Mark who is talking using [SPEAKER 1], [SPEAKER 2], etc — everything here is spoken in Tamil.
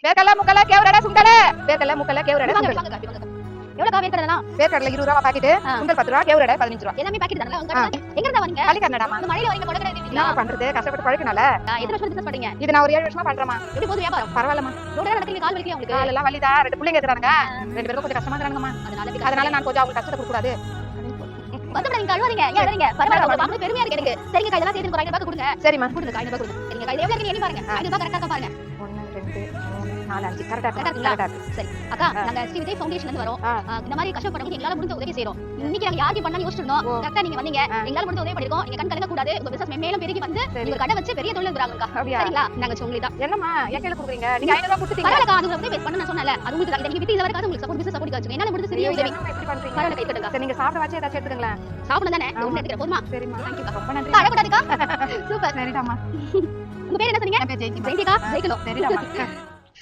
[SPEAKER 1] வேர்க்கடலை முக்கடலை கேவரடை சுண்டலை வேர்க்கடலை முக்கடலை கேவரடை சுண்டலை
[SPEAKER 2] எவ்வளவு வேர்க்கடலாம்
[SPEAKER 1] வேர்க்கடலை 20 ரூபா பாக்கெட் சுண்டல் 10 ரூபா கேவரடை 15 ரூபா
[SPEAKER 2] எல்லாமே பாக்கெட் தானே எங்க இருந்தா வரீங்க
[SPEAKER 1] கலிகர்னடா
[SPEAKER 2] அந்த மழையில வரீங்க கொடக்கடை
[SPEAKER 1] என்ன பண்றது கஷ்டப்பட்டு பழக்கனால
[SPEAKER 2] எத்தனை வருஷம் பிசினஸ் பண்ணீங்க
[SPEAKER 1] இது நான் ஒரு 7 வருஷமா பண்றேமா
[SPEAKER 2] எப்படி போகுது வியாபாரம்
[SPEAKER 1] பரவாயில்லமா
[SPEAKER 2] ரோட்ல நடக்கீங்க கால் வலிக்கல உங்களுக்கு
[SPEAKER 1] கால் எல்லாம் வலிதா ரெண்டு பிள்ளைங்க இருக்காங்க ரெண்டு பேரும் கொஞ்சம் கஷ்டமா இருக்காங்கம்மா அதனால நான் கொஞ்சம் அவங்களுக்கு கஷ்டத்தை கொடுக்க கூடாது
[SPEAKER 2] வந்துங்க அழுவாதீங்க ஏன் அழுவீங்க பரவாயில்ல பாக்க பெருமையா இருக்கு எனக்கு சரிங்க இதெல்லாம் சேர்த்து ஒரு 500 ரூபாய் கொடுங்க
[SPEAKER 1] சரிம்மா
[SPEAKER 2] கொடுங்க 500 ரூபாய் கொடுங்க சரிங்க எவ்வளவு இருக்கு எண்ணி பாருங்க 500 ரூபாய் கரெக்ட்டா பாருங்க
[SPEAKER 1] 1 2 3 4 5 கரெக்ட்டா
[SPEAKER 2] சரி அக்கா நாங்க ஸ்ரீ விஜய் ஃபவுண்டேஷன்ல இருந்து வரோம் இந்த மாதிரி கஷ்டப்படுறவங்க எங்களால முடிஞ்ச உதவி செய்றோம் இன்னைக்கு நாங்க யாருக்கு பண்ணா யோசிச்சிருந்தோம் கரெக்ட்டா நீங்க வந்தீங்க எங்களால முடிஞ்ச உதவி பண்ணிருக்கோம் நீங்க கண் கலங்க கூடாது உங்க பிசினஸ் மேலும் பெருகி வந்து நீங்க கடை வச்சு பெரிய தொழில் பண்றாங்கக்கா சரிங்களா நாங்க உங்களுக்கு தான்
[SPEAKER 1] என்னம்மா ஏன் கையில குடுக்குறீங்க நீங்க 500 ரூபாய் கொடுத்தீங்க
[SPEAKER 2] பரவாயில்ல அது உதவி பண்ண நான் சொன்னல அது உங்களுக்கு இத நீங்க விட்டு இதவரை காசு உங்களுக்கு சப்போர்ட் பிசினஸ் சப்போர்ட் காச்சு என்னால முடிஞ்ச சிறிய உதவி
[SPEAKER 1] இப்படி பண்றீங்க
[SPEAKER 2] பரவாயில்ல கை கட்டுங்க
[SPEAKER 1] சரி நீங்க சாப்பிட வச்சு ஏதாச்சும் எடுத்துக்கங்களா
[SPEAKER 2] சாப்பிடணும் தானே ஒண்ணு எடுத்துக்க போதுமா
[SPEAKER 1] சரிம்மா
[SPEAKER 2] थैंक यू
[SPEAKER 1] ரொம்ப நன்றி
[SPEAKER 2] அழகடாக்கா சூப்பர்
[SPEAKER 1] சரிடாமா
[SPEAKER 2] உங்க பேர் என்ன சொன்னீங்க
[SPEAKER 1] என் பேர் ஜெயந்தி
[SPEAKER 2] ஜெயந்திகா ஜெயிக்கணும்
[SPEAKER 1] சரிடாமா